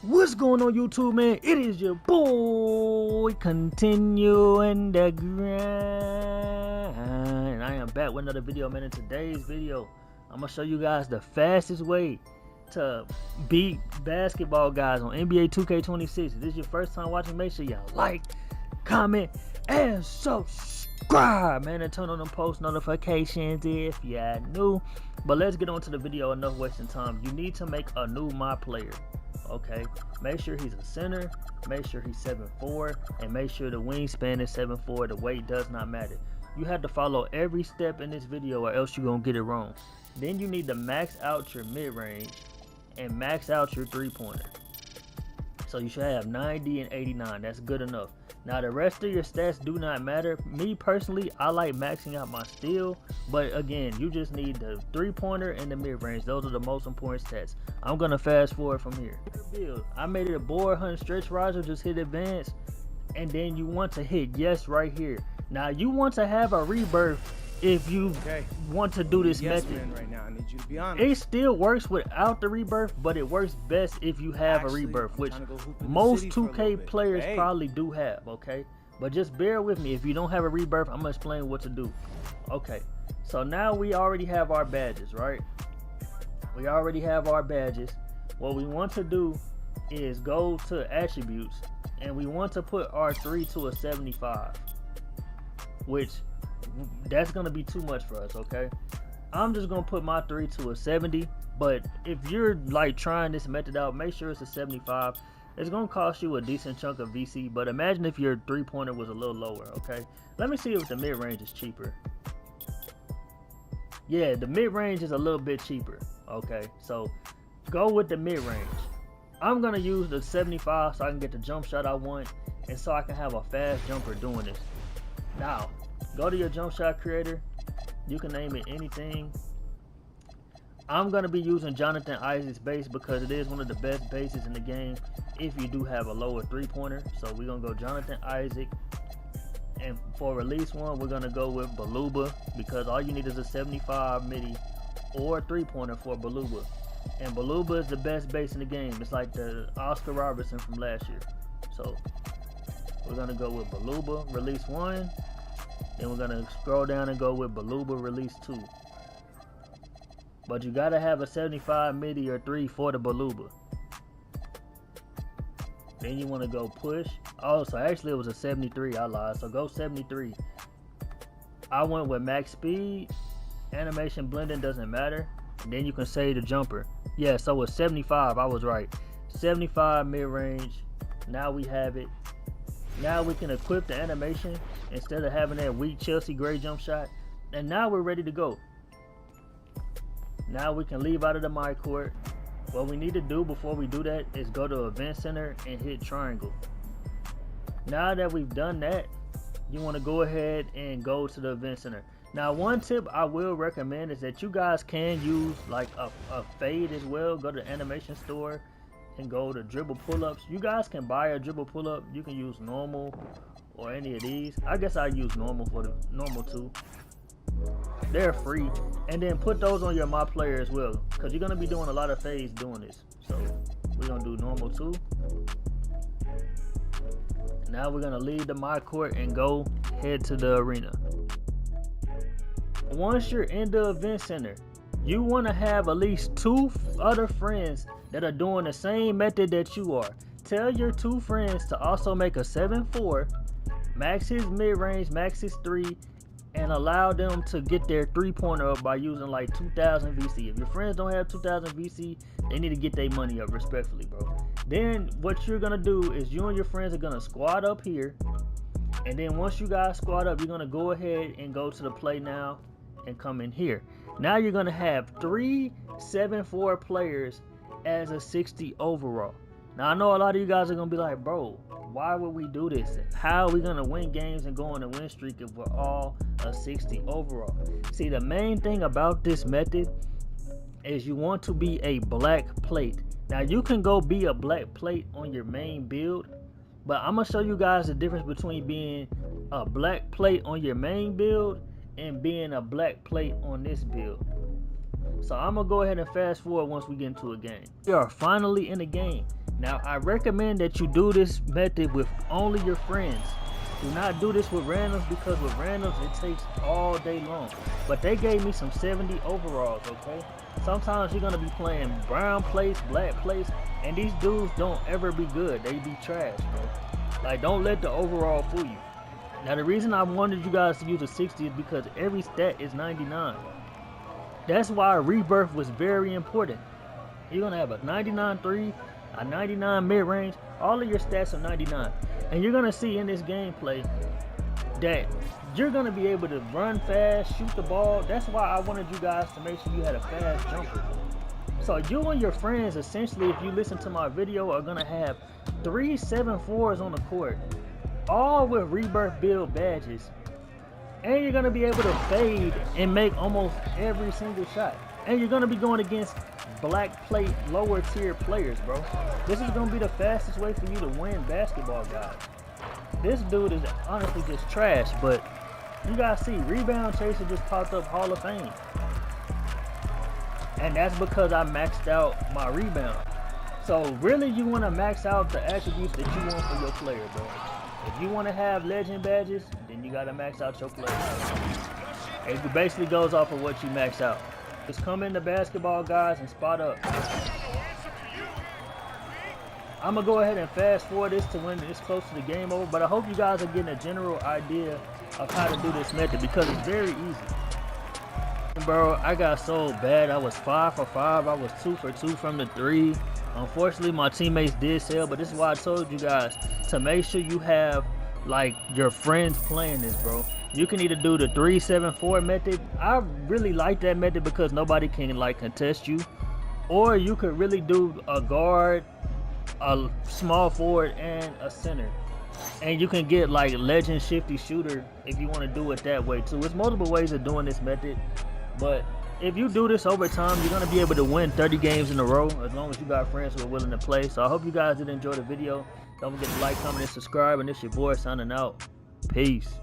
What's going on YouTube, man? It is your boy continuing the grind. I am back with another video, man. In today's video, I'm gonna show you guys the fastest way to beat basketball guys on NBA 2K26. If this is your first time watching, make sure you like, comment, and subscribe, man, and turn on them post notifications if you're new. But let's get on to the video. Enough wasting time. You need to make a new my player. Okay, make sure he's a center, make sure he's 7'4", and make sure the wingspan is 7'4". The weight does not matter. You have to follow every step in this video or else you're gonna get it wrong. Then you need to max out your mid-range and max out your three-pointer. So you should have 90 and 89. That's good enough. Now the rest of your stats do not matter. Me personally, I like maxing out my steal, but again, you just need the three-pointer and the mid-range. Those are the most important stats. I'm gonna fast forward from here. I made it a board hunt stretch riser. Just hit advance, and then you want to hit yes right here. Now you want to have a rebirth if you want to do this method. Right now, I need you to be honest. It still works without the rebirth, but it works best if you have a rebirth, which most 2K players probably do have, okay? But just bear with me. If you don't have a rebirth, I'm gonna explain what to do. Okay, so now we already have our badges, right? We already have our badges. What we want to do is go to attributes, and we want to put our 3 to a 75, which that's gonna be too much for us. Okay, I'm just gonna put my 3 to a 70, but if you're like trying this method out, make sure it's a 75. It's gonna cost you a decent chunk of VC, but imagine if your three-pointer was a little lower. Okay, let me see if the mid-range is cheaper. Yeah, the mid-range is a little bit cheaper. Okay, so go with the mid-range. I'm gonna use the 75 so I can get the jump shot I want, and so I can have a fast jumper doing this. Now go to your jump shot creator. You can name it anything. I'm gonna be using Jonathan Isaac's base because it is one of the best bases in the game if you do have a lower three-pointer. So we're gonna go Jonathan Isaac, and for release one we're gonna go with Baluba because all you need is a 75 midi or three-pointer for Baluba, and Baluba is the best base in the game. It's like the Oscar Robertson from last year. So we're gonna go with Baluba release 1. Then we're gonna scroll down and go with Baluba release 2. But you gotta have a 75 midi or 3 for the Baluba. Then you wanna go push. Oh, so actually it was a 73, I lied. So go 73. I went with max speed. Animation blending doesn't matter. And then you can save the jumper. Yeah, so it's 75, I was right. 75 mid-range. Now we have it. Now we can equip the animation instead of having that weak Chelsea Gray jump shot. And now we're ready to go. Now we can leave out of the my court. What we need to do before we do that is go to Event Center and hit triangle. Now that we've done that, you want to go ahead and go to the Event Center. Now one tip I will recommend is that you guys can use like a fade as well. Go to the animation store and go to dribble pull-ups. You guys can buy a dribble pull-up. You can use normal or any of these. I guess I use normal for the normal too. They're free. And then put those on your my player as well, because you're gonna be doing a lot of fades doing this. So we're gonna do normal too. Now we're gonna leave the my court and go head to the arena. Once you're in the event center, you want to have at least 2 other friends that are doing the same method that you are. Tell your 2 friends to also make a 7'4", max his mid-range, max his 3, and allow them to get their three-pointer up by using like 2,000 VC. If your friends don't have 2,000 VC, they need to get their money up respectfully, bro. Then what you're gonna do is you and your friends are gonna squad up here, and then once you guys squad up, you're gonna go ahead and go to the play now and come in here. Now you're gonna have 3 7'4" players as a 60 overall. Now I know a lot of you guys are gonna be like, bro, why would we do this? How are we gonna win games and go on a win streak if we're all a 60 overall? See, the main thing about this method is you want to be a black plate. Now you can go be a black plate on your main build, but I'm gonna show you guys the difference between being a black plate on your main build and being a black plate on this build. So I'm gonna go ahead and fast forward once we get into a game. We are finally in the game. Now, I recommend that you do this method with only your friends. Do not do this with randoms, because with randoms it takes all day long. But they gave me some 70 overalls, okay? Sometimes you're gonna be playing brown place, black place, and these dudes don't ever be good. They be trash, bro. Like, don't let the overall fool you. Now, the reason I wanted you guys to use a 60 is because every stat is 99. That's why rebirth was very important. You're gonna have a 99 3, a 99 mid-range. All of your stats are 99. And you're gonna see in this gameplay that you're gonna be able to run fast, shoot the ball. That's why I wanted you guys to make sure you had a fast jumper. So you and your friends, essentially, if you listen to my video, are gonna have 3 7-4s on the court, all with rebirth build badges. And you're gonna be able to fade and make almost every single shot. And you're gonna be going against black plate, lower tier players, bro. This is gonna be the fastest way for you to win basketball, guys. This dude is honestly just trash, but you guys see, Rebound Chaser just popped up Hall of Fame. And that's because I maxed out my rebound. So really, you wanna max out the attributes that you want for your player, bro. If you wanna have legend badges, then you gotta max out your player. It basically goes off of what you max out. Just come into basketball, guys, and spot up. I'm gonna go ahead and fast forward this to when it's close to the game over, but I hope you guys are getting a general idea of how to do this method, because it's very easy. Bro, I got so bad. I was 5 for 5. I was 2 for 2 from the 3. Unfortunately, my teammates did sell, but this is why I told you guys to make sure you have like your friends playing this, bro. You can either do the 3-7-4 method. I really like that method because nobody can like contest you, or you could really do a guard, a small forward, and a center, and you can get like legend shifty shooter if you want to do it that way too. It's multiple ways of doing this method, but if you do this over time, you're gonna be able to win 30 games in a row as long as you got friends who are willing to play. So I hope you guys did enjoy the video. Don't forget to like, comment, and subscribe, and it's your boy signing out. Peace.